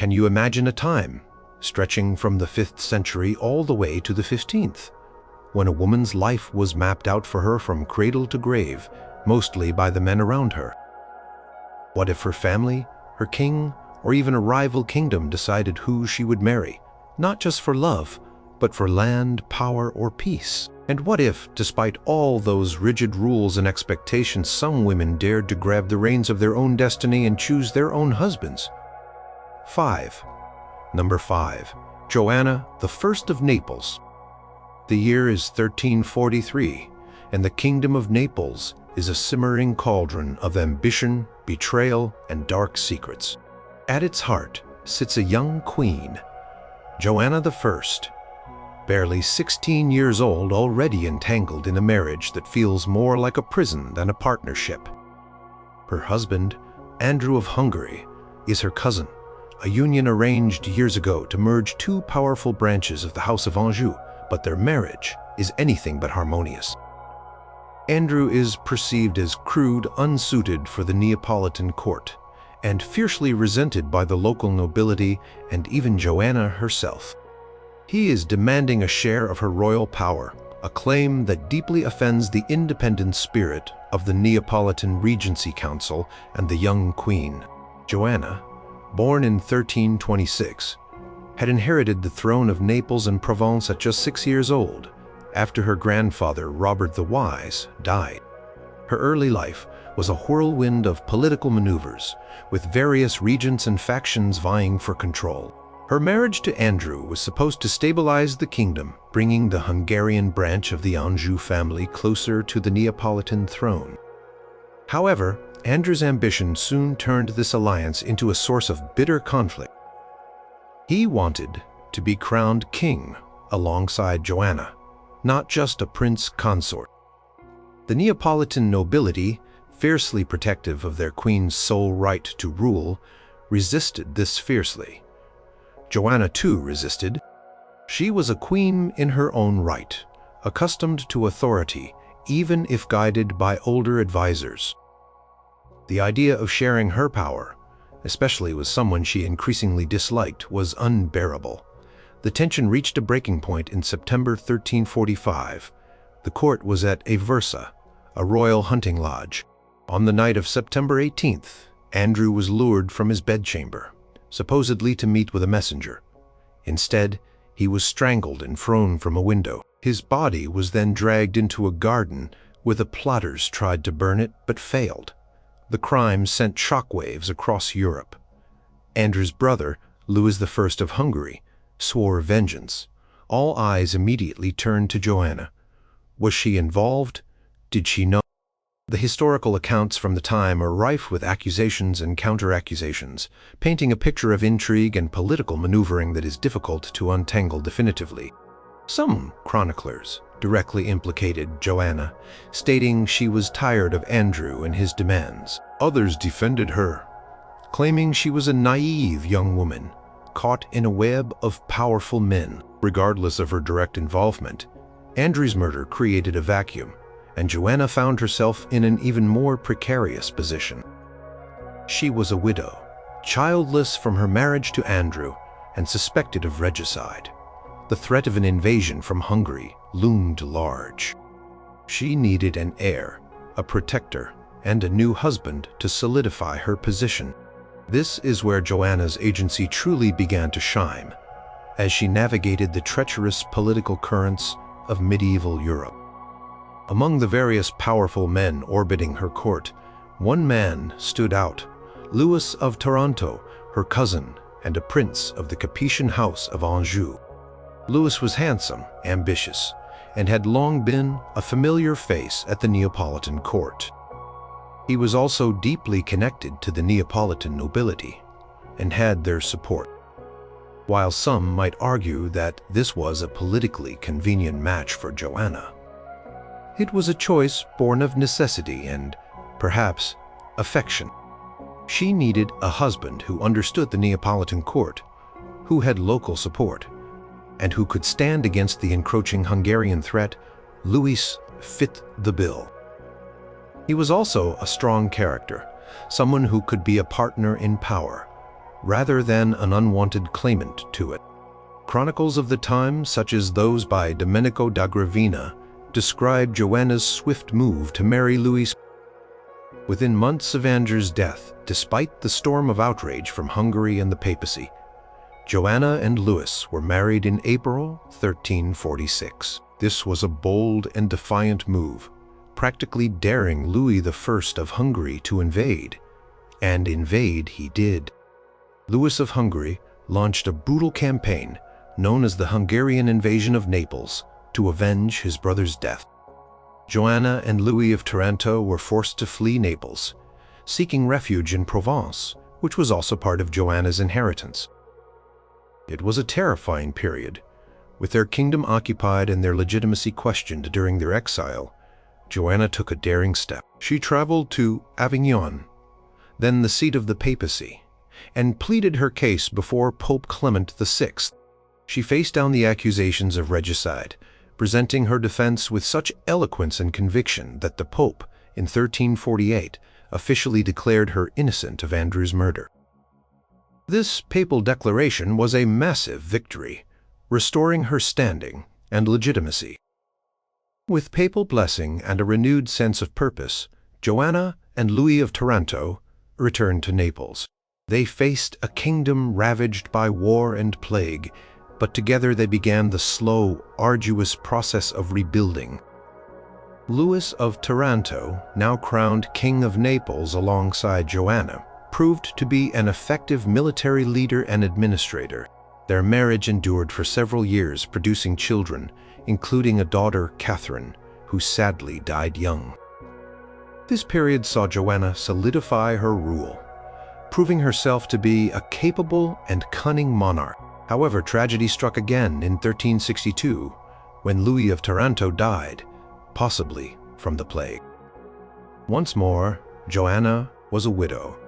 Can you imagine a time, stretching from the 5th century all the way to the 15th, when a woman's life was mapped out for her from cradle to grave, mostly by the men around her? What if her family, her king, or even a rival kingdom decided who she would marry, not just for love, but for land, power, or peace? And what if, despite all those rigid rules and expectations, some women dared to grab the reins of their own destiny and choose their own husbands? 5. Number 5. Joanna I of Naples. The year is 1343, and the kingdom of Naples is a simmering cauldron of ambition, betrayal, and dark secrets. At its heart sits a young queen, Joanna I, barely 16 years old, already entangled in a marriage that feels more like a prison than a partnership. Her husband, Andrew of Hungary, is her cousin, a union arranged years ago to merge two powerful branches of the House of Anjou, but their marriage is anything but harmonious. Andrew is perceived as crude, unsuited for the Neapolitan court, and fiercely resented by the local nobility and even Joanna herself. He is demanding a share of her royal power, a claim that deeply offends the independent spirit of the Neapolitan Regency Council and the young queen. Joanna, born in 1326, had inherited the throne of Naples and Provence at just 6 years old, after her grandfather, Robert the Wise, died. Her early life was a whirlwind of political maneuvers, with various regents and factions vying for control. Her marriage to Andrew was supposed to stabilize the kingdom, bringing the Hungarian branch of the Anjou family closer to the Neapolitan throne. However, Andrew's ambition soon turned this alliance into a source of bitter conflict. He wanted to be crowned king alongside Joanna, not just a prince consort. The Neapolitan nobility, fiercely protective of their queen's sole right to rule, resisted this fiercely. Joanna too resisted. She was a queen in her own right, accustomed to authority, even if guided by older advisors. The idea of sharing her power, especially with someone she increasingly disliked, was unbearable. The tension reached a breaking point in September 1345. The court was at Aversa, a royal hunting lodge. On the night of September 18th, Andrew was lured from his bedchamber, supposedly to meet with a messenger. Instead, he was strangled and thrown from a window. His body was then dragged into a garden where the plotters tried to burn it but failed. The crime sent shockwaves across Europe. Andrew's brother, Louis I of Hungary, swore vengeance. All eyes immediately turned to Joanna. Was she involved? Did she know? The historical accounts from the time are rife with accusations and counter-accusations, painting a picture of intrigue and political maneuvering that is difficult to untangle definitively. Some chroniclers directly implicated Joanna, stating she was tired of Andrew and his demands. Others defended her, claiming she was a naive young woman, caught in a web of powerful men. Regardless of her direct involvement, Andrew's murder created a vacuum, and Joanna found herself in an even more precarious position. She was a widow, childless from her marriage to Andrew, and suspected of regicide. The threat of an invasion from Hungary loomed large. She needed an heir, a protector, and a new husband to solidify her position. This is where Joanna's agency truly began to shine, as she navigated the treacherous political currents of medieval Europe. Among the various powerful men orbiting her court, one man stood out, Louis of Taranto, her cousin, and a prince of the Capetian House of Anjou. Louis was handsome, ambitious, and had long been a familiar face at the Neapolitan court. He was also deeply connected to the Neapolitan nobility and had their support. While some might argue that this was a politically convenient match for Joanna, it was a choice born of necessity and, perhaps, affection. She needed a husband who understood the Neapolitan court, who had local support, and who could stand against the encroaching Hungarian threat. Louis fit the bill. He was also a strong character, someone who could be a partner in power, rather than an unwanted claimant to it. Chronicles of the time, such as those by Domenico da Gravina, describe Joanna's swift move to marry Louis. Within months of Andrew's death, despite the storm of outrage from Hungary and the papacy, Joanna and Louis were married in April 1346. This was a bold and defiant move, practically daring Louis I of Hungary to invade. And invade he did. Louis of Hungary launched a brutal campaign known as the Hungarian invasion of Naples to avenge his brother's death. Joanna and Louis of Taranto were forced to flee Naples, seeking refuge in Provence, which was also part of Joanna's inheritance. It was a terrifying period. With their kingdom occupied and their legitimacy questioned during their exile, Joanna took a daring step. She traveled to Avignon, then the seat of the papacy, and pleaded her case before Pope Clement VI. She faced down the accusations of regicide, presenting her defense with such eloquence and conviction that the Pope, in 1348, officially declared her innocent of Andrew's murder. This papal declaration was a massive victory, restoring her standing and legitimacy. With papal blessing and a renewed sense of purpose, Joanna and Louis of Taranto returned to Naples. They faced a kingdom ravaged by war and plague, but together they began the slow, arduous process of rebuilding. Louis of Taranto, now crowned King of Naples alongside Joanna, proved to be an effective military leader and administrator. Their marriage endured for several years, producing children, including a daughter, Catherine, who sadly died young. This period saw Joanna solidify her rule, proving herself to be a capable and cunning monarch. However, tragedy struck again in 1362, when Louis of Taranto died, possibly from the plague. Once more, Joanna was a widow,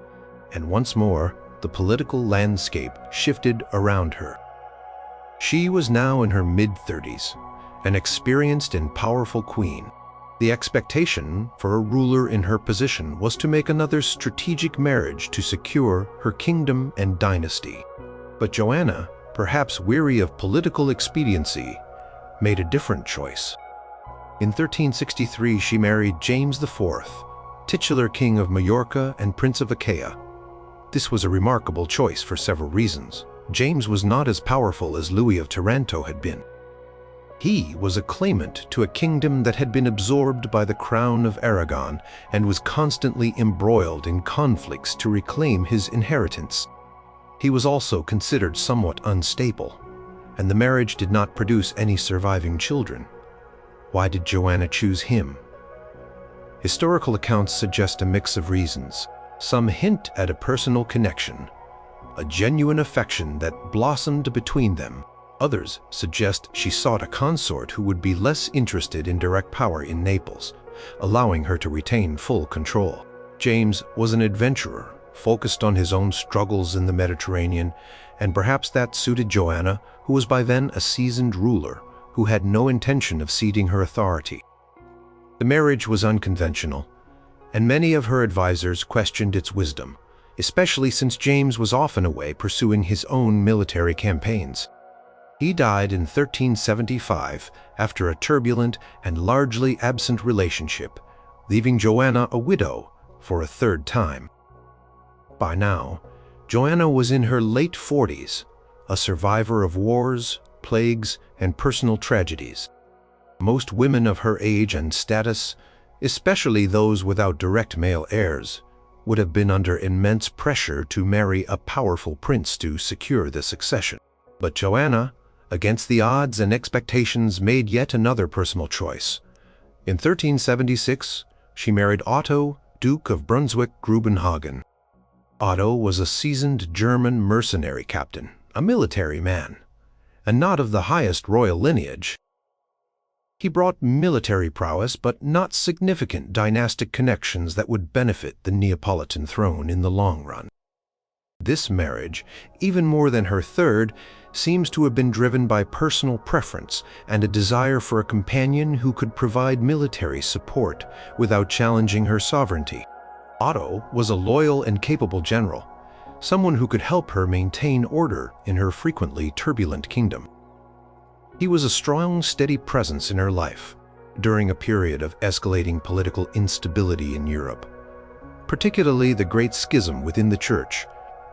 and once more, the political landscape shifted around her. She was now in her mid-30s, an experienced and powerful queen. The expectation for a ruler in her position was to make another strategic marriage to secure her kingdom and dynasty. But Joanna, perhaps weary of political expediency, made a different choice. In 1363, she married James IV, titular king of Majorca and Prince of Achaia. This was a remarkable choice for several reasons. James was not as powerful as Louis of Taranto had been. He was a claimant to a kingdom that had been absorbed by the crown of Aragon and was constantly embroiled in conflicts to reclaim his inheritance. He was also considered somewhat unstable, and the marriage did not produce any surviving children. Why did Joanna choose him? Historical accounts suggest a mix of reasons. Some hint at a personal connection, a genuine affection that blossomed between them. Others suggest she sought a consort who would be less interested in direct power in Naples, allowing her to retain full control. James was an adventurer, focused on his own struggles in the Mediterranean, and perhaps that suited Joanna, who was by then a seasoned ruler who had no intention of ceding her authority. The marriage was unconventional, and many of her advisors questioned its wisdom, especially since James was often away pursuing his own military campaigns. He died in 1375 after a turbulent and largely absent relationship, leaving Joanna a widow for a third time. By now, Joanna was in her late 40s, a survivor of wars, plagues, and personal tragedies. Most women of her age and status, especially those without direct male heirs, would have been under immense pressure to marry a powerful prince to secure the succession. But Joanna, against the odds and expectations, made yet another personal choice. In 1376, she married Otto, Duke of Brunswick-Grubenhagen. Otto was a seasoned German mercenary captain, a military man, and not of the highest royal lineage. He brought military prowess, but not significant dynastic connections that would benefit the Neapolitan throne in the long run. This marriage, even more than her third, seems to have been driven by personal preference and a desire for a companion who could provide military support without challenging her sovereignty. Otto was a loyal and capable general, someone who could help her maintain order in her frequently turbulent kingdom. He was a strong, steady presence in her life during a period of escalating political instability in Europe, particularly the Great Schism within the Church,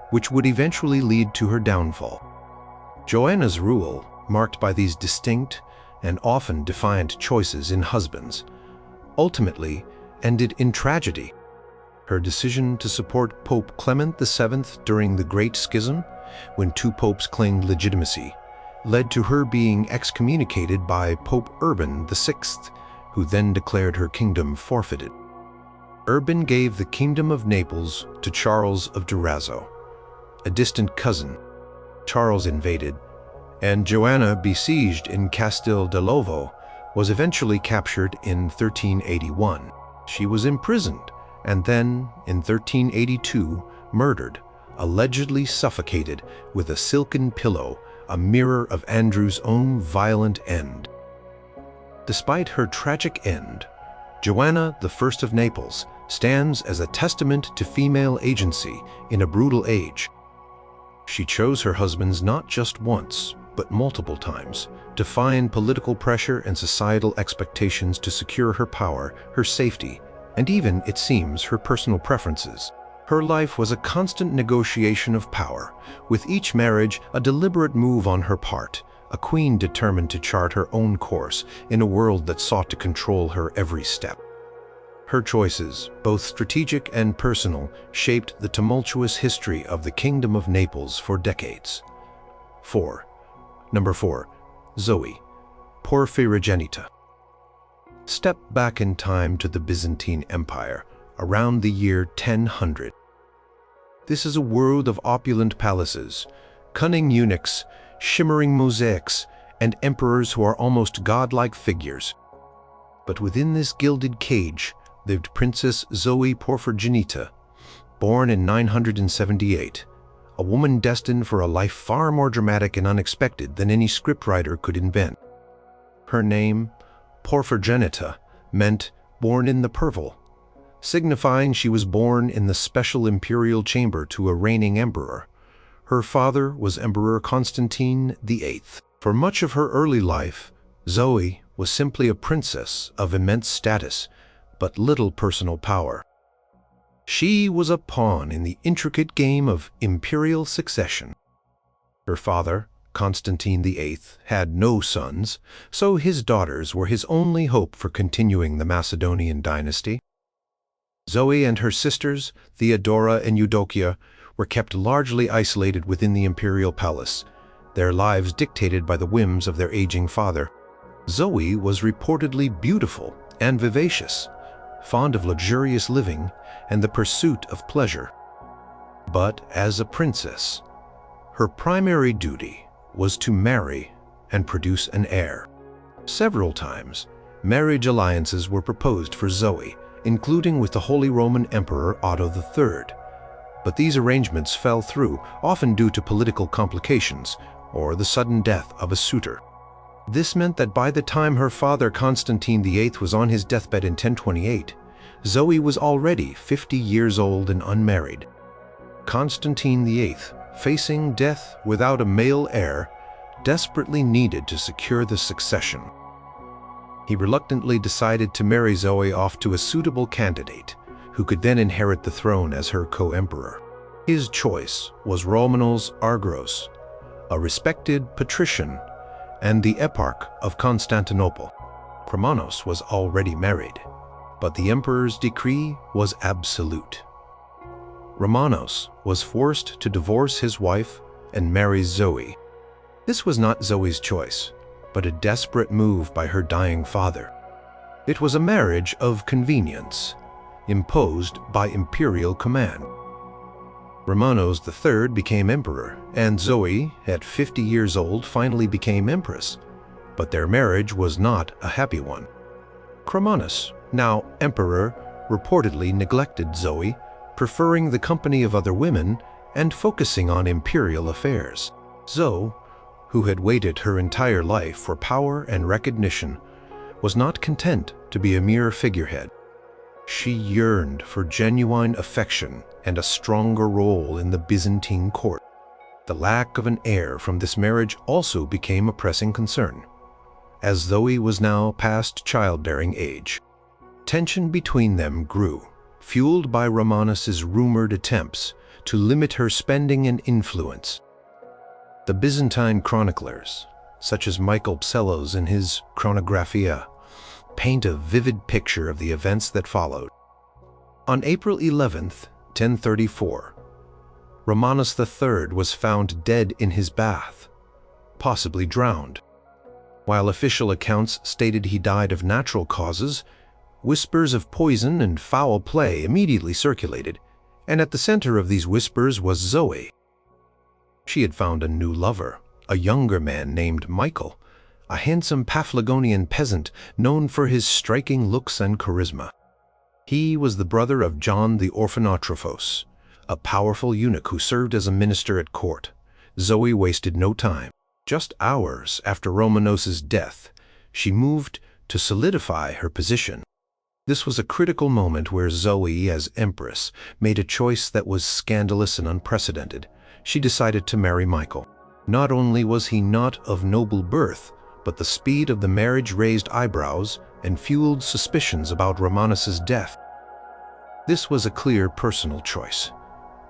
which would eventually lead to her downfall. Joanna's rule, marked by these distinct and often defiant choices in husbands, ultimately ended in tragedy. Her decision to support Pope Clement VII during the Great Schism, when two popes claimed legitimacy, led to her being excommunicated by Pope Urban VI, who then declared her kingdom forfeited. Urban gave the Kingdom of Naples to Charles of Durazzo, a distant cousin. Charles invaded, and Joanna, besieged in Castel dell'Ovo, was eventually captured in 1381. She was imprisoned and then, in 1382, murdered, allegedly suffocated with a silken pillow, a mirror of Andrew's own violent end. Despite her tragic end, Joanna I of Naples stands as a testament to female agency in a brutal age. She chose her husbands not just once, but multiple times, defying political pressure and societal expectations to secure her power, her safety, and even, it seems, her personal preferences. Her life was a constant negotiation of power, with each marriage a deliberate move on her part, a queen determined to chart her own course in a world that sought to control her every step. Her choices, both strategic and personal, shaped the tumultuous history of the Kingdom of Naples for decades. Number 4. Zoe Porphyrogenita. Step back in time to the Byzantine Empire, around the year 1000. This is a world of opulent palaces, cunning eunuchs, shimmering mosaics, and emperors who are almost godlike figures. But within this gilded cage lived Princess Zoe Porphyrogenita, born in 978, a woman destined for a life far more dramatic and unexpected than any scriptwriter could invent. Her name, Porphyrogenita, meant born in the purple, signifying she was born in the special imperial chamber to a reigning emperor. Her father was Emperor Constantine VIII. For much of her early life, Zoe was simply a princess of immense status, but little personal power. She was a pawn in the intricate game of imperial succession. Her father, Constantine VIII, had no sons, so his daughters were his only hope for continuing the Macedonian dynasty. Zoe and her sisters, Theodora and Eudokia, were kept largely isolated within the imperial palace, their lives dictated by the whims of their aging father. Zoe was reportedly beautiful and vivacious, fond of luxurious living and the pursuit of pleasure. But as a princess, her primary duty was to marry and produce an heir. Several times, marriage alliances were proposed for Zoe, including with the Holy Roman Emperor Otto III. But these arrangements fell through, often due to political complications or the sudden death of a suitor. This meant that by the time her father Constantine VIII was on his deathbed in 1028, Zoe was already 50 years old and unmarried. Constantine VIII, facing death without a male heir, desperately needed to secure the succession. He reluctantly decided to marry Zoe off to a suitable candidate, who could then inherit the throne as her co-emperor. His choice was Romanos Argos, a respected patrician and the Eparch of Constantinople. Romanos was already married, but the emperor's decree was absolute. Romanos was forced to divorce his wife and marry Zoe. This was not Zoe's choice, but a desperate move by her dying father. It was a marriage of convenience, imposed by imperial command. Romanos III became emperor, and Zoe, at 50 years old, finally became empress. But their marriage was not a happy one. Romanos, now emperor, reportedly neglected Zoe, preferring the company of other women and focusing on imperial affairs. Zoe, who had waited her entire life for power and recognition, was not content to be a mere figurehead. She yearned for genuine affection and a stronger role in the Byzantine court. The lack of an heir from this marriage also became a pressing concern, as Zoe was now past childbearing age. Tension between them grew, fueled by Romanus's rumored attempts to limit her spending and influence. The Byzantine chroniclers, such as Michael Psellos in his Chronographia, paint a vivid picture of the events that followed. On April 11th, 1034, Romanus III was found dead in his bath, possibly drowned. While official accounts stated he died of natural causes, whispers of poison and foul play immediately circulated, and at the center of these whispers was Zoe. She had found a new lover, a younger man named Michael, a handsome Paphlagonian peasant known for his striking looks and charisma. He was the brother of John the Orphanotrophos, a powerful eunuch who served as a minister at court. Zoe wasted no time. Just hours after Romanos's death, she moved to solidify her position. This was a critical moment where Zoe, as empress, made a choice that was scandalous and unprecedented. She decided to marry Michael. Not only was he not of noble birth, but the speed of the marriage raised eyebrows and fueled suspicions about Romanus's death. This was a clear personal choice,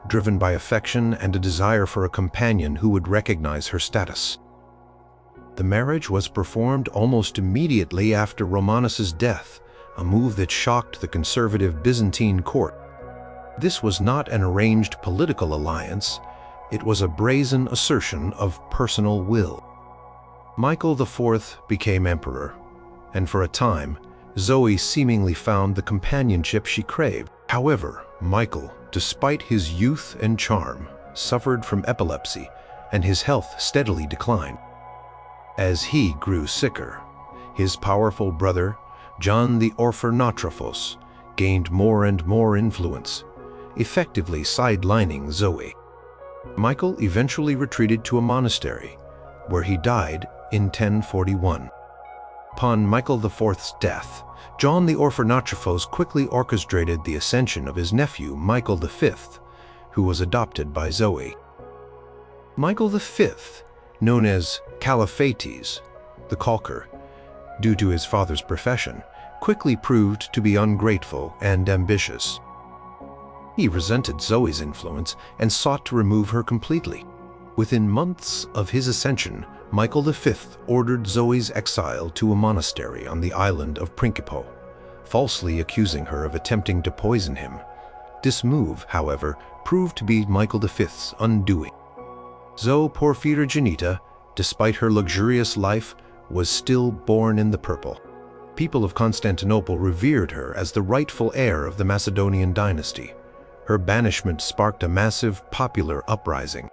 driven by affection and a desire for a companion who would recognize her status. The marriage was performed almost immediately after Romanus's death, a move that shocked the conservative Byzantine court. This was not an arranged political alliance, it was a brazen assertion of personal will. Michael IV became emperor, and for a time, Zoe seemingly found the companionship she craved. However, Michael, despite his youth and charm, suffered from epilepsy, and his health steadily declined. As he grew sicker, his powerful brother, John the Orphanotrophos, gained more and more influence, effectively sidelining Zoe. Michael eventually retreated to a monastery, where he died in 1041. Upon Michael IV's death, John the Orphanotrophos quickly orchestrated the ascension of his nephew, Michael V, who was adopted by Zoe. Michael V, known as Caliphates, the Calker, due to his father's profession, quickly proved to be ungrateful and ambitious. He resented Zoe's influence and sought to remove her completely. Within months of his ascension, Michael V ordered Zoe's exile to a monastery on the island of Principo, falsely accusing her of attempting to poison him. This move, however, proved to be Michael V's undoing. Zoe Porphyrogenita, despite her luxurious life, was still born in the purple. People of Constantinople revered her as the rightful heir of the Macedonian dynasty. Her banishment sparked a massive popular uprising.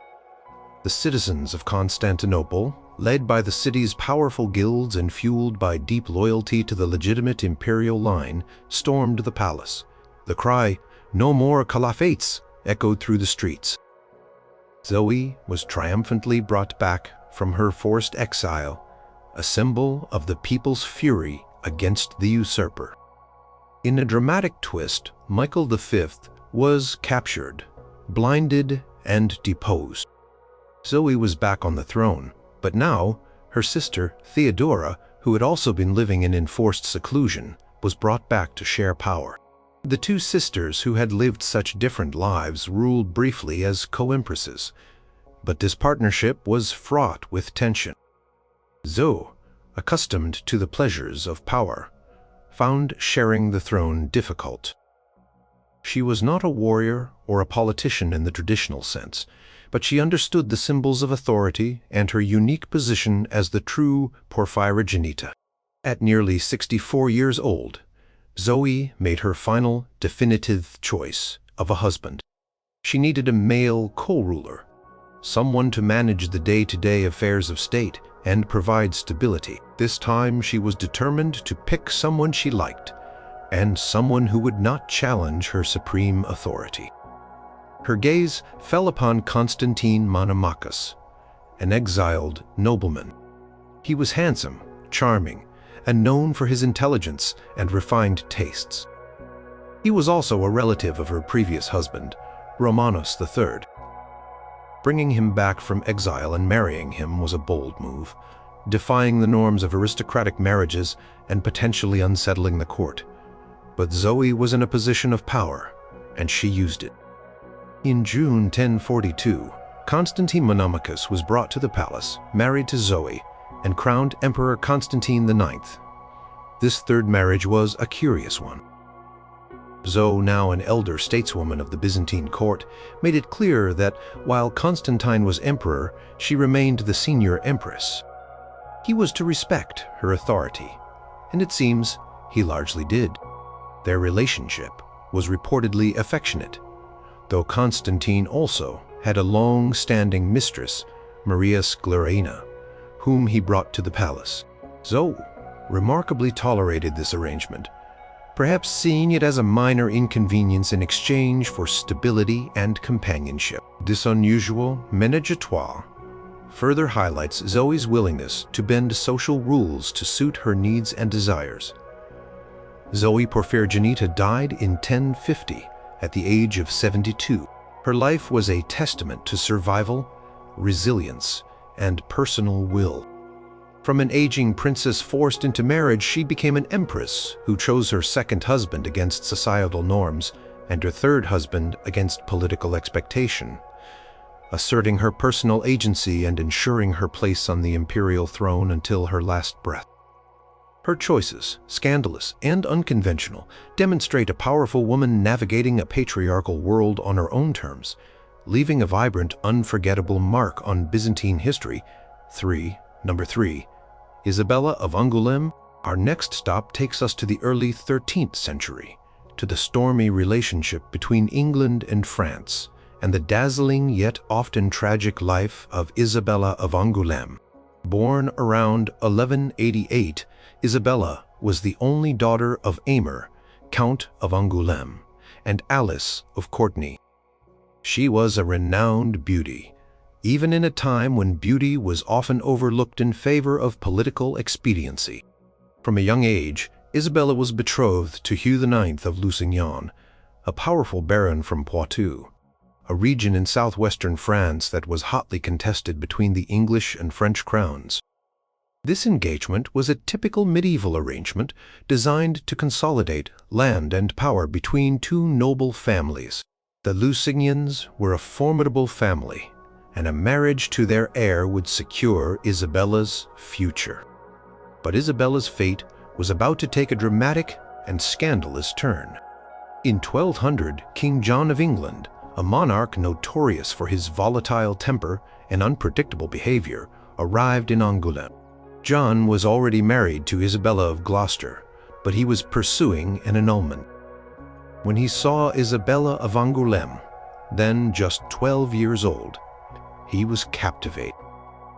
The citizens of Constantinople, led by the city's powerful guilds and fueled by deep loyalty to the legitimate imperial line, stormed the palace. The cry, "No more Caliphates," echoed through the streets. Zoe was triumphantly brought back from her forced exile, a symbol of the people's fury against the usurper. In a dramatic twist, Michael V was captured, blinded, and deposed. Zoe was back on the throne, but now her sister Theodora, who had also been living in enforced seclusion, was brought back to share power. The two sisters, who had lived such different lives, ruled briefly as co-empresses, but this partnership was fraught with tension. Zoe, accustomed to the pleasures of power, found sharing the throne difficult. She was not a warrior or a politician in the traditional sense, but she understood the symbols of authority and her unique position as the true Porphyrogenita. At nearly 64 years old, Zoe made her final, definitive choice of a husband. She needed a male co-ruler, someone to manage the day-to-day affairs of state and provide stability. This time she was determined to pick someone she liked, and someone who would not challenge her supreme authority. Her gaze fell upon Constantine Monomachus, an exiled nobleman. He was handsome, charming, and known for his intelligence and refined tastes. He was also a relative of her previous husband, Romanus III. Bringing him back from exile and marrying him was a bold move, defying the norms of aristocratic marriages and potentially unsettling the court. But Zoe was in a position of power, and she used it. In June 1042, Constantine Monomachus was brought to the palace, married to Zoe, and crowned Emperor Constantine IX. This third marriage was a curious one. Zoe, now an elder stateswoman of the Byzantine court, made it clear that while Constantine was emperor, she remained the senior empress. He was to respect her authority, and it seems he largely did. Their relationship was reportedly affectionate, though Constantine also had a long-standing mistress, Maria Sclerina, whom he brought to the palace. Zoe remarkably tolerated this arrangement, perhaps seeing it as a minor inconvenience in exchange for stability and companionship. This unusual ménage à trois further highlights Zoe's willingness to bend social rules to suit her needs and desires. Zoe Porphyrogenita died in 1050 at the age of 72. Her life was a testament to survival, resilience, and personal will. From an aging princess forced into marriage, she became an empress who chose her second husband against societal norms and her third husband against political expectation, asserting her personal agency and ensuring her place on the imperial throne until her last breath. Her choices, scandalous and unconventional, demonstrate a powerful woman navigating a patriarchal world on her own terms, leaving a vibrant, unforgettable mark on Byzantine history. Number 3. Isabella of Angoulême. Our next stop takes us to the early 13th century, to the stormy relationship between England and France, and the dazzling yet often tragic life of Isabella of Angoulême. Born around 1188, Isabella was the only daughter of Aymer, Count of Angoulême, and Alice of Courtenay. She was a renowned beauty, even in a time when beauty was often overlooked in favor of political expediency. From a young age, Isabella was betrothed to Hugh IX of Lusignan, a powerful baron from Poitou, a region in southwestern France that was hotly contested between the English and French crowns. This engagement was a typical medieval arrangement designed to consolidate land and power between two noble families. The Lusignans were a formidable family, and a marriage to their heir would secure Isabella's future. But Isabella's fate was about to take a dramatic and scandalous turn. In 1200, King John of England, a monarch notorious for his volatile temper and unpredictable behavior, arrived in Angoulême. John was already married to Isabella of Gloucester, but he was pursuing an annulment. When he saw Isabella of Angoulême, then just 12 years old, he was captivated.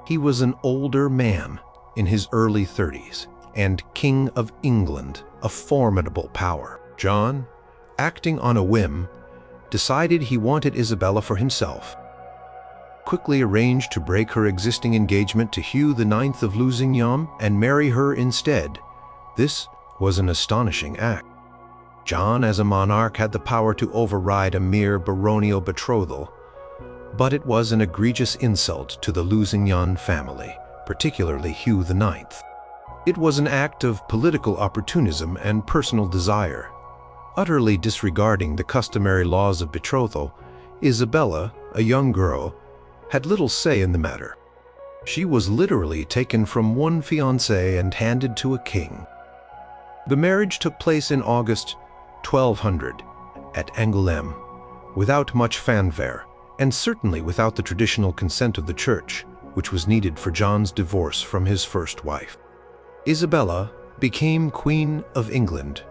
He was an older man in his early 30s and King of England, a formidable power. John, acting on a whim, decided he wanted Isabella for himself. Quickly arranged to break her existing engagement to Hugh IX of Lusignan and marry her instead. This was an astonishing act. John, as a monarch, had the power to override a mere baronial betrothal, but it was an egregious insult to the Lusignan family, particularly Hugh IX. It was an act of political opportunism and personal desire. Utterly disregarding the customary laws of betrothal, Isabella, a young girl, had little say in the matter. She was literally taken from one fiancé and handed to a king. The marriage took place in August 1200 at Angoulême, without much fanfare, and certainly without the traditional consent of the church, which was needed for John's divorce from his first wife. Isabella became Queen of England,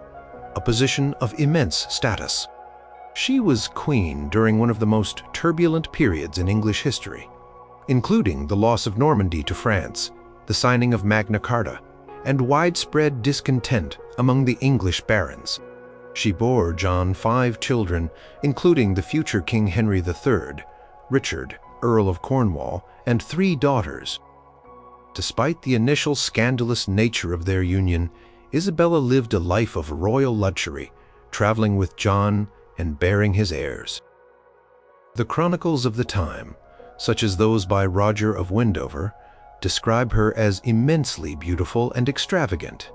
a position of immense status. She was queen during one of the most turbulent periods in English history, including the loss of Normandy to France, the signing of Magna Carta, and widespread discontent among the English barons. She bore John 5 children, including the future King Henry III, Richard, Earl of Cornwall, and 3 daughters. Despite the initial scandalous nature of their union, Isabella lived a life of royal luxury, traveling with John and bearing his heirs. The chronicles of the time, such as those by Roger of Wendover, describe her as immensely beautiful and extravagant,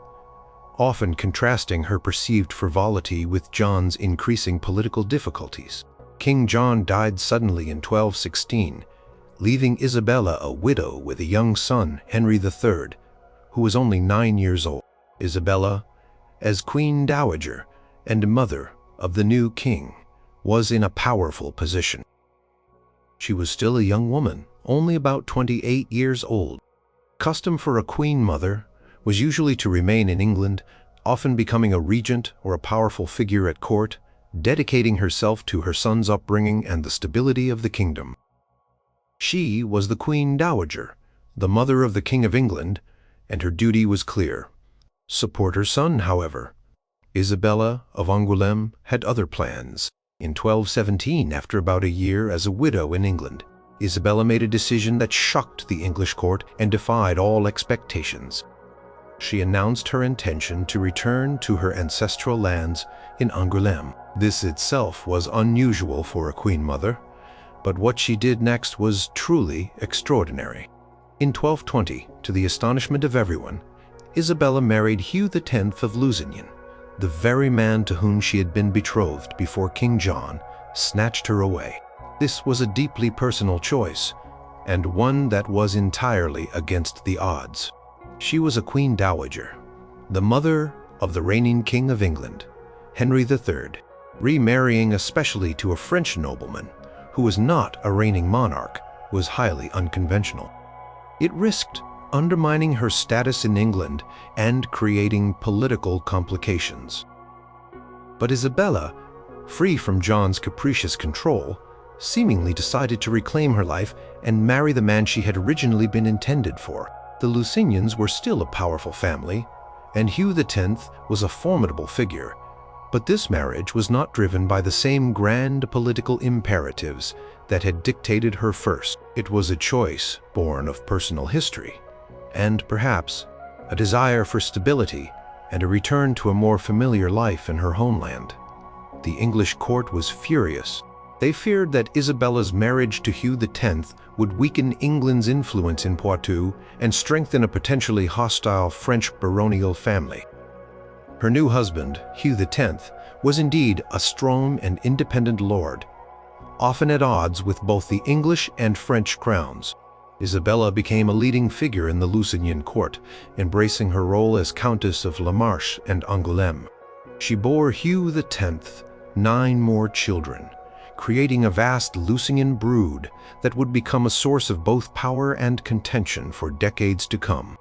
often contrasting her perceived frivolity with John's increasing political difficulties. King John died suddenly in 1216, leaving Isabella a widow with a young son, Henry III, who was only 9 years old. Isabella, as Queen Dowager and mother of the new king, was in a powerful position. She was still a young woman, only about 28 years old. Custom for a queen mother was usually to remain in England, often becoming a regent or a powerful figure at court, dedicating herself to her son's upbringing and the stability of the kingdom. She was the Queen Dowager, the mother of the King of England, and her duty was clear. Support her son, however. Isabella of Angoulême had other plans. In 1217, after about a year as a widow in England, Isabella made a decision that shocked the English court and defied all expectations. She announced her intention to return to her ancestral lands in Angoulême. This itself was unusual for a queen mother, but what she did next was truly extraordinary. In 1220, to the astonishment of everyone, Isabella married Hugh X of Lusignan, the very man to whom she had been betrothed before King John snatched her away. This was a deeply personal choice, and one that was entirely against the odds. She was a Queen Dowager, the mother of the reigning King of England, Henry III. Remarrying especially to a French nobleman who was not a reigning monarch was highly unconventional. It risked undermining her status in England and creating political complications. But Isabella, free from John's capricious control, seemingly decided to reclaim her life and marry the man she had originally been intended for. The Lusignans were still a powerful family, and Hugh X was a formidable figure, but this marriage was not driven by the same grand political imperatives that had dictated her first. It was a choice born of personal history, and perhaps a desire for stability and a return to a more familiar life in her homeland. The English court was furious. They feared that Isabella's marriage to Hugh X would weaken England's influence in Poitou and strengthen a potentially hostile French baronial family. Her new husband, Hugh X, was indeed a strong and independent lord, often at odds with both the English and French crowns. Isabella became a leading figure in the Lusignan court, embracing her role as Countess of La Marche and Angoulême. She bore Hugh X 9 more children, creating a vast Lusignan brood that would become a source of both power and contention for decades to come.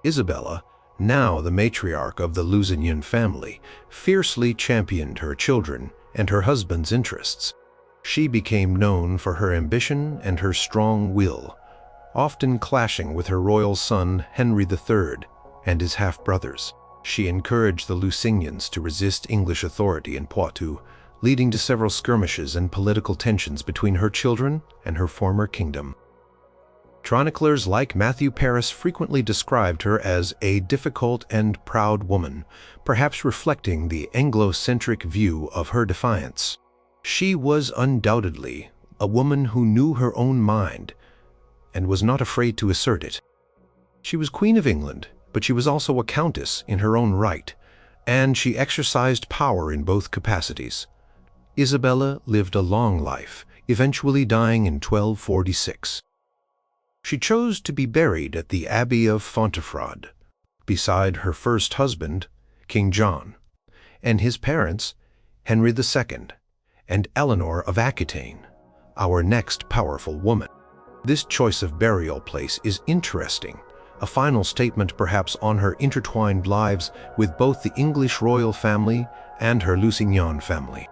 Isabella, now the matriarch of the Lusignan family, fiercely championed her children and her husband's interests. She became known for her ambition and her strong will, often clashing with her royal son Henry III and his half-brothers. She encouraged the Lusignans to resist English authority in Poitou, leading to several skirmishes and political tensions between her children and her former kingdom. Chroniclers like Matthew Paris frequently described her as a difficult and proud woman, perhaps reflecting the Anglo-centric view of her defiance. She was undoubtedly a woman who knew her own mind and was not afraid to assert it. She was Queen of England, but she was also a countess in her own right, and she exercised power in both capacities. Isabella lived a long life, eventually dying in 1246. She chose to be buried at the Abbey of Fontevraud, beside her first husband, King John, and his parents, Henry II, and Eleanor of Aquitaine, our next powerful woman. This choice of burial place is interesting, a final statement perhaps on her intertwined lives with both the English royal family and her Lusignan family.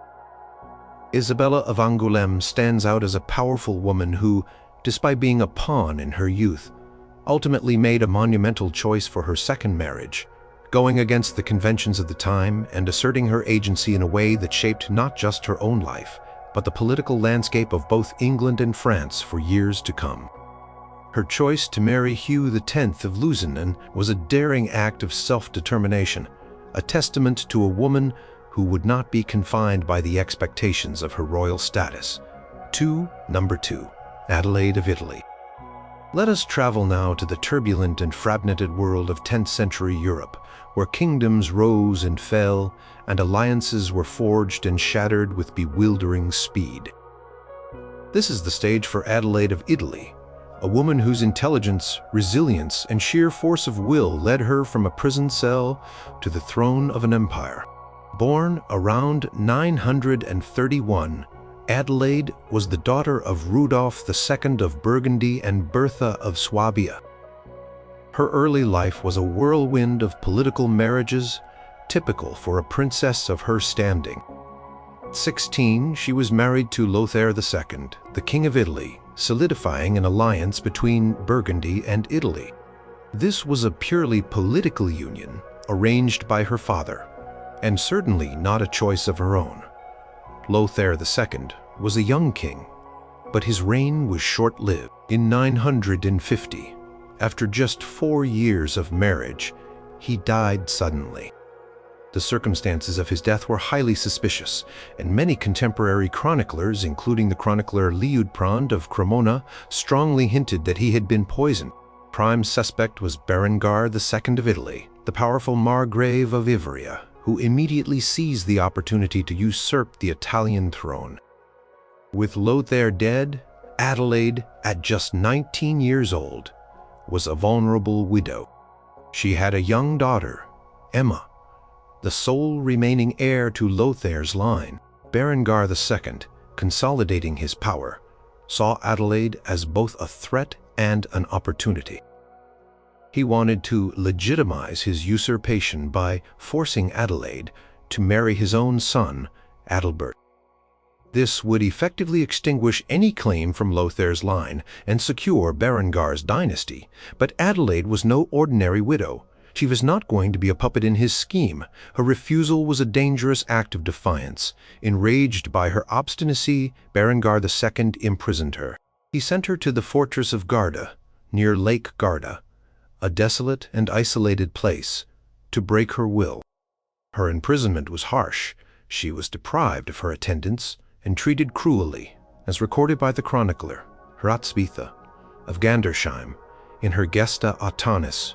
Isabella of Angoulême stands out as a powerful woman who, despite being a pawn in her youth, ultimately made a monumental choice for her second marriage, going against the conventions of the time and asserting her agency in a way that shaped not just her own life, but the political landscape of both England and France for years to come. Her choice to marry Hugh X of Lusignan was a daring act of self-determination, a testament to a woman who would not be confined by the expectations of her royal status. Number 2. Adelaide of Italy. Let us travel now to the turbulent and fragmented world of 10th century Europe, where kingdoms rose and fell, and alliances were forged and shattered with bewildering speed. This is the stage for Adelaide of Italy, a woman whose intelligence, resilience, and sheer force of will led her from a prison cell to the throne of an empire. Born around 931, Adelaide was the daughter of Rudolph II of Burgundy and Bertha of Swabia. Her early life was a whirlwind of political marriages, typical for a princess of her standing. At 16, she was married to Lothair II, the King of Italy, solidifying an alliance between Burgundy and Italy. This was a purely political union arranged by her father, and certainly not a choice of her own. Lothair II was a young king, but his reign was short-lived. In 950, after just 4 years of marriage, he died suddenly. The circumstances of his death were highly suspicious, and many contemporary chroniclers, including the chronicler Liutprand of Cremona, strongly hinted that he had been poisoned. Prime suspect was Berengar II of Italy, the powerful Margrave of Ivrea, who immediately seized the opportunity to usurp the Italian throne. With Lothair dead, Adelaide, at just 19 years old, was a vulnerable widow. She had a young daughter, Emma, the sole remaining heir to Lothair's line. Berengar II, consolidating his power, saw Adelaide as both a threat and an opportunity. He wanted to legitimize his usurpation by forcing Adelaide to marry his own son, Adalbert. This would effectively extinguish any claim from Lothair's line and secure Berengar's dynasty, but Adelaide was no ordinary widow. She was not going to be a puppet in his scheme. Her refusal was a dangerous act of defiance. Enraged by her obstinacy, Berengar II imprisoned her. He sent her to the fortress of Garda, near Lake Garda, a desolate and isolated place, to break her will. Her imprisonment was harsh. She was deprived of her attendants and treated cruelly, as recorded by the chronicler Hratsvitha of Gandersheim in her Gesta Auttanis,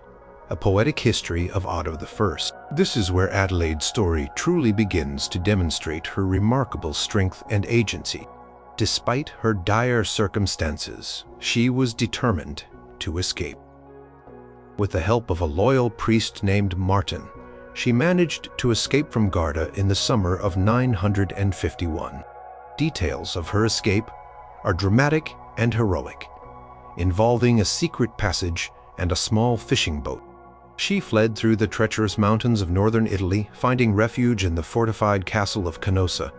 a poetic history of Otto I. This is where Adelaide's story truly begins to demonstrate her remarkable strength and agency. Despite her dire circumstances, she was determined to escape. With the help of a loyal priest named Martin, she managed to escape from Garda in the summer of 951. Details of her escape are dramatic and heroic, involving a secret passage and a small fishing boat. She fled through the treacherous mountains of northern Italy, finding refuge in the fortified castle of Canossa,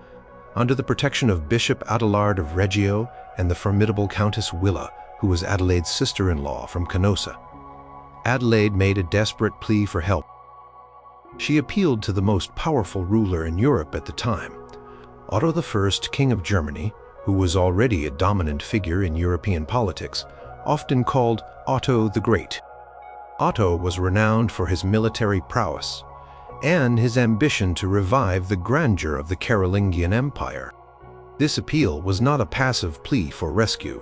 under the protection of Bishop Adelard of Reggio and the formidable Countess Willa, who was Adelaide's sister-in-law from Canossa. Adelaide made a desperate plea for help. She appealed to the most powerful ruler in Europe at the time, Otto I, King of Germany, who was already a dominant figure in European politics, often called Otto the Great. Otto was renowned for his military prowess and his ambition to revive the grandeur of the Carolingian Empire. This appeal was not a passive plea for rescue.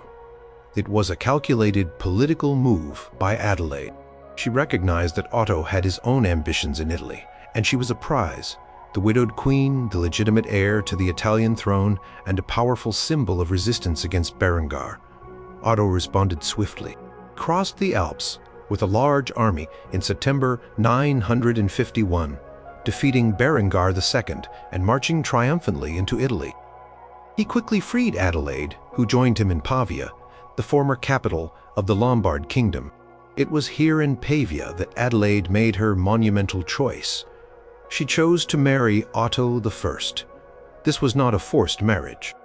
It was a calculated political move by Adelaide. She recognized that Otto had his own ambitions in Italy, and she was a prize, the widowed queen, the legitimate heir to the Italian throne, and a powerful symbol of resistance against Berengar. Otto responded swiftly, crossed the Alps with a large army in September 951, defeating Berengar II and marching triumphantly into Italy. He quickly freed Adelaide, who joined him in Pavia, the former capital of the Lombard kingdom. It was here in Pavia that Adelaide made her monumental choice. She chose to marry Otto I. This was not a forced marriage.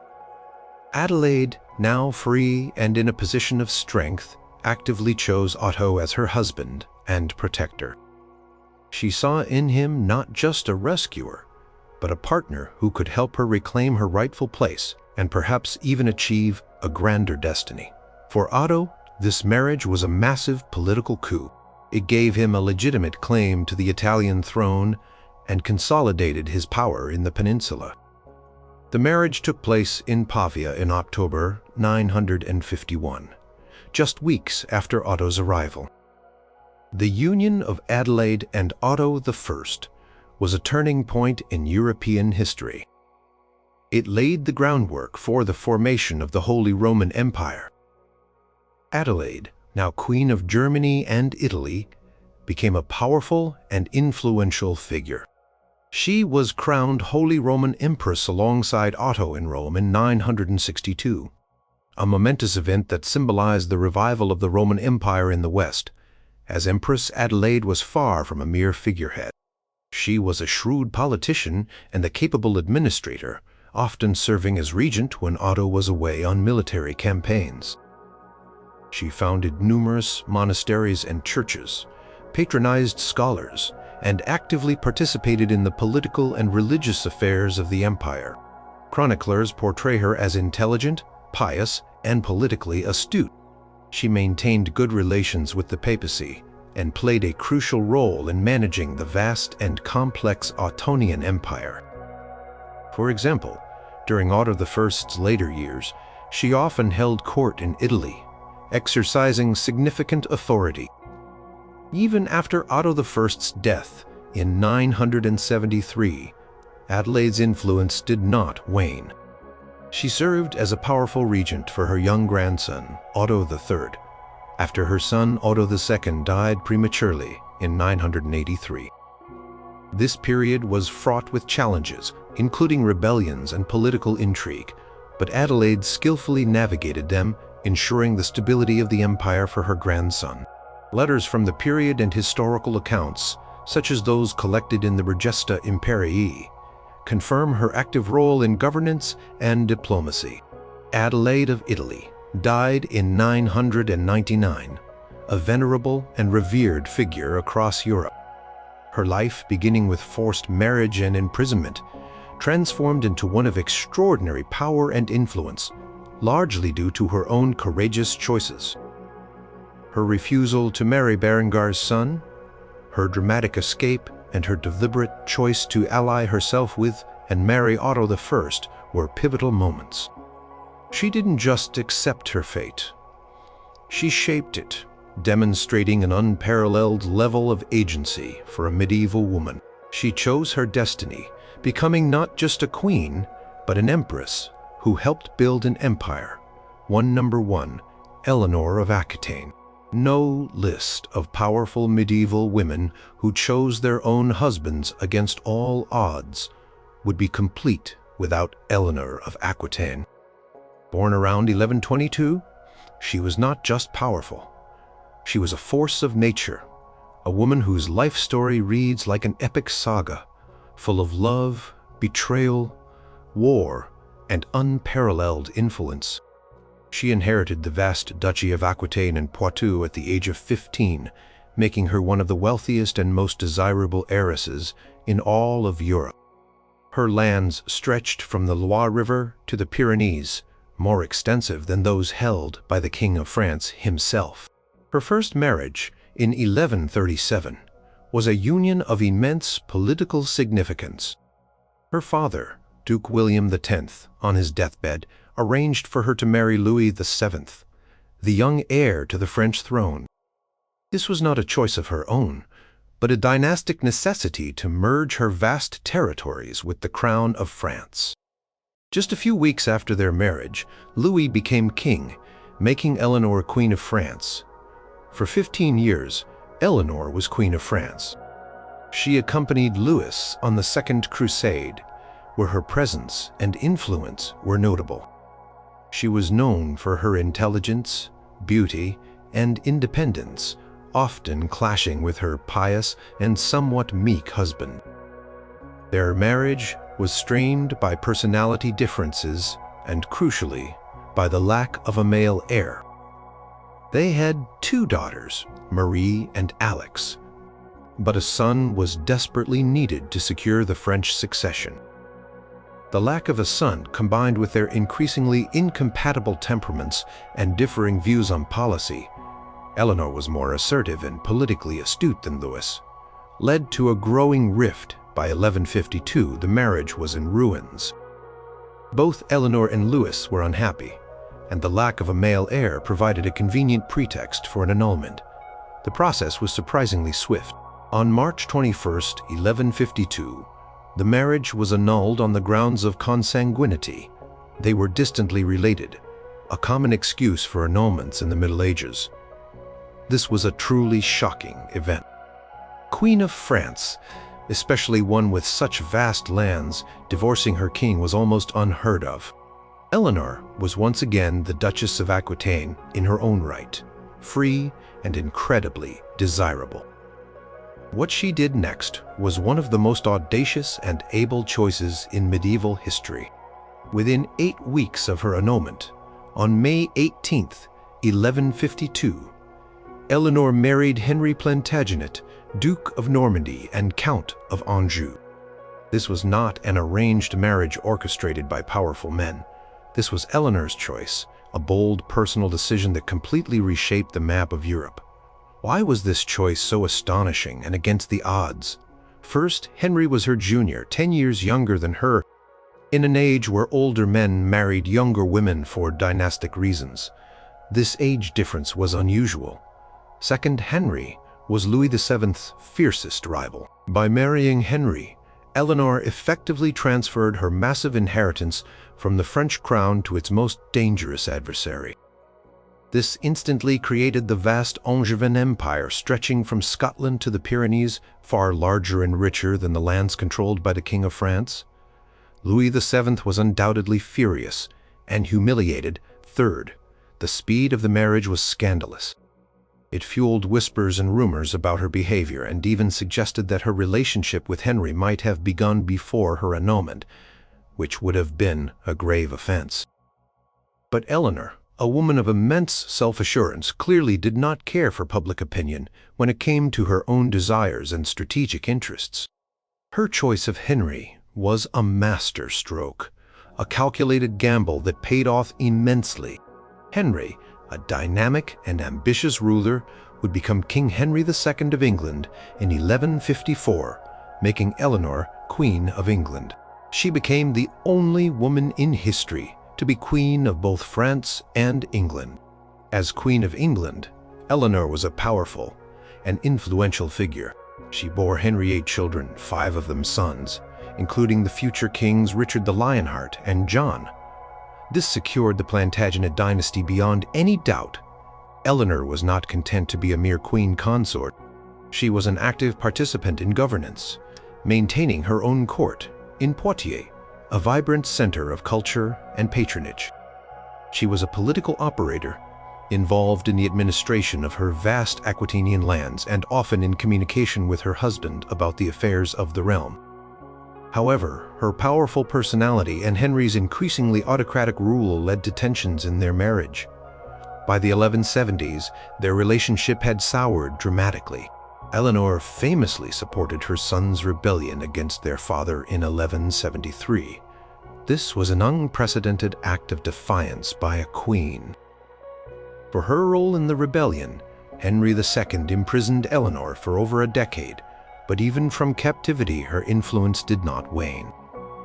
Adelaide, now free and in a position of strength, actively chose Otto as her husband and protector. She saw in him not just a rescuer, but a partner who could help her reclaim her rightful place and perhaps even achieve a grander destiny. For Otto, this marriage was a massive political coup. It gave him a legitimate claim to the Italian throne and consolidated his power in the peninsula. The marriage took place in Pavia in October 951, just weeks after Otto's arrival. The union of Adelaide and Otto I was a turning point in European history. It laid the groundwork for the formation of the Holy Roman Empire. Adelaide, now Queen of Germany and Italy, became a powerful and influential figure. She was crowned Holy Roman Empress alongside Otto in Rome in 962, a momentous event that symbolized the revival of the Roman Empire in the West. As Empress, Adelaide was far from a mere figurehead. She was a shrewd politician and a capable administrator, often serving as regent when Otto was away on military campaigns. She founded numerous monasteries and churches, patronized scholars, and actively participated in the political and religious affairs of the empire. Chroniclers portray her as intelligent, pious, and politically astute. She maintained good relations with the papacy and played a crucial role in managing the vast and complex Ottonian Empire. For example, during Otto I's later years, she often held court in Italy, exercising significant authority. Even after Otto I's death in 973, Adelaide's influence did not wane. She served as a powerful regent for her young grandson, Otto III, after her son Otto II died prematurely in 983. This period was fraught with challenges, including rebellions and political intrigue, but Adelaide skillfully navigated them, ensuring the stability of the empire for her grandson. Letters from the period and historical accounts, such as those collected in the Regesta Imperii, confirm her active role in governance and diplomacy. Adelaide of Italy died in 999, a venerable and revered figure across Europe. Her life, beginning with forced marriage and imprisonment, transformed into one of extraordinary power and influence, largely due to her own courageous choices. Her refusal to marry Berengar's son, her dramatic escape, and her deliberate choice to ally herself with and marry Otto I were pivotal moments. She didn't just accept her fate. She shaped it, demonstrating an unparalleled level of agency for a medieval woman. She chose her destiny, becoming not just a queen, but an empress who helped build an empire. Number 1, Eleanor of Aquitaine. No list of powerful medieval women who chose their own husbands against all odds would be complete without Eleanor of Aquitaine. Born around 1122, she was not just powerful. She was a force of nature, a woman whose life story reads like an epic saga, full of love, betrayal, war, and unparalleled influence. She inherited the vast Duchy of Aquitaine and Poitou at the age of 15, making her one of the wealthiest and most desirable heiresses in all of Europe. Her lands stretched from the Loire River to the Pyrenees, more extensive than those held by the King of France himself. Her first marriage, in 1137, was a union of immense political significance. Her father, Duke William X, on his deathbed, arranged for her to marry Louis VII, the young heir to the French throne. This was not a choice of her own, but a dynastic necessity to merge her vast territories with the crown of France. Just a few weeks after their marriage, Louis became king, making Eleanor Queen of France. For 15 years, Eleanor was Queen of France. She accompanied Louis on the Second Crusade, where her presence and influence were notable. She was known for her intelligence, beauty, and independence, often clashing with her pious and somewhat meek husband. Their marriage was strained by personality differences and, crucially, by the lack of a male heir. They had 2 daughters, Marie and Alex, but a son was desperately needed to secure the French succession. The lack of a son, combined with their increasingly incompatible temperaments and differing views on policy — Eleanor was more assertive and politically astute than Louis — led to a growing rift. By 1152, the marriage was in ruins. Both Eleanor and Louis were unhappy, and the lack of a male heir provided a convenient pretext for an annulment. The process was surprisingly swift. On March 21, 1152, the marriage was annulled on the grounds of consanguinity. They were distantly related, a common excuse for annulments in the Middle Ages. This was a truly shocking event. Queen of France, especially one with such vast lands, divorcing her king was almost unheard of. Eleanor was once again the Duchess of Aquitaine in her own right, free and incredibly desirable. What she did next was one of the most audacious and able choices in medieval history. Within 8 weeks of her annulment, on May 18, 1152, Eleanor married Henry Plantagenet, Duke of Normandy and Count of Anjou. This was not an arranged marriage orchestrated by powerful men. This was Eleanor's choice, a bold personal decision that completely reshaped the map of Europe. Why was this choice so astonishing and against the odds? First, Henry was her junior, 10 years younger than her, in an age where older men married younger women for dynastic reasons. This age difference was unusual. Second, Henry was Louis VII's fiercest rival. By marrying Henry, Eleanor effectively transferred her massive inheritance from the French crown to its most dangerous adversary. This instantly created the vast Angevin Empire stretching from Scotland to the Pyrenees, far larger and richer than the lands controlled by the King of France. Louis VII was undoubtedly furious and humiliated. Third, the speed of the marriage was scandalous. It fueled whispers and rumors about her behavior and even suggested that her relationship with Henry might have begun before her annulment, which would have been a grave offense. But Eleanor, a woman of immense self-assurance, clearly did not care for public opinion when it came to her own desires and strategic interests. Her choice of Henry was a master stroke, a calculated gamble that paid off immensely. Henry, a dynamic and ambitious ruler, would become King Henry II of England in 1154, making Eleanor Queen of England. She became the only woman in history to be Queen of both France and England. As Queen of England, Eleanor was a powerful and influential figure. She bore Henry 8 children, 5 of them sons, including the future kings Richard the Lionheart and John. This secured the Plantagenet dynasty beyond any doubt. Eleanor was not content to be a mere queen consort. She was an active participant in governance, maintaining her own court in Poitiers, a vibrant center of culture and patronage. She was a political operator, involved in the administration of her vast Aquitanian lands and often in communication with her husband about the affairs of the realm. However, her powerful personality and Henry's increasingly autocratic rule led to tensions in their marriage. By the 1170s, their relationship had soured dramatically. Eleanor famously supported her son's rebellion against their father in 1173. This was an unprecedented act of defiance by a queen. For her role in the rebellion, Henry II imprisoned Eleanor for over a decade, but even from captivity her influence did not wane.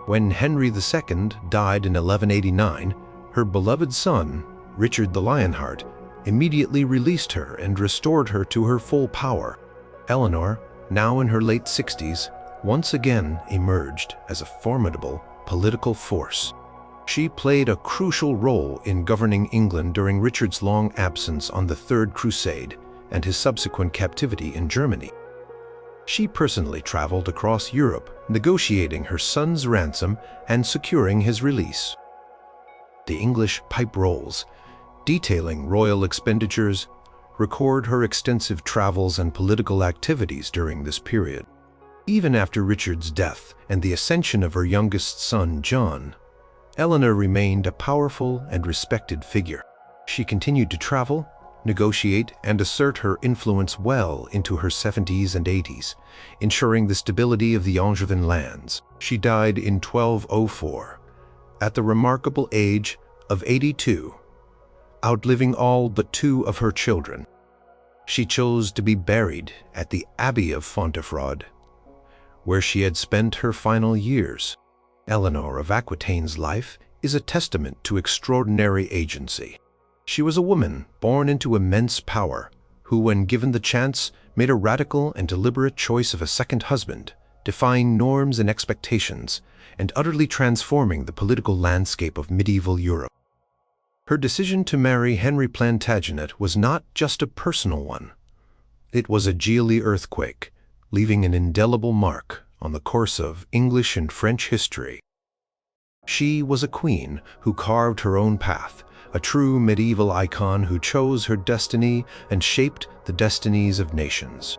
When Henry II died in 1189, her beloved son, Richard the Lionheart, immediately released her and restored her to her full power. Eleanor, now in her late 60s, once again emerged as a formidable political force. She played a crucial role in governing England during Richard's long absence on the Third Crusade and his subsequent captivity in Germany. She personally traveled across Europe, negotiating her son's ransom and securing his release. The English pipe rolls, detailing royal expenditures, record her extensive travels and political activities during this period. Even after Richard's death and the ascension of her youngest son, John, Eleanor remained a powerful and respected figure. She continued to travel, negotiate, and assert her influence well into her 70s and 80s, ensuring the stability of the Angevin lands. She died in 1204, at the remarkable age of 82, outliving all but 2 of her children. She chose to be buried at the Abbey of Fontevraud, where she had spent her final years. Eleanor of Aquitaine's life is a testament to extraordinary agency. She was a woman born into immense power, who, when given the chance, made a radical and deliberate choice of a second husband, defying norms and expectations, and utterly transforming the political landscape of medieval Europe. Her decision to marry Henry Plantagenet was not just a personal one. It was a Gili earthquake, leaving an indelible mark on the course of English and French history. She was a queen who carved her own path, a true medieval icon who chose her destiny and shaped the destinies of nations.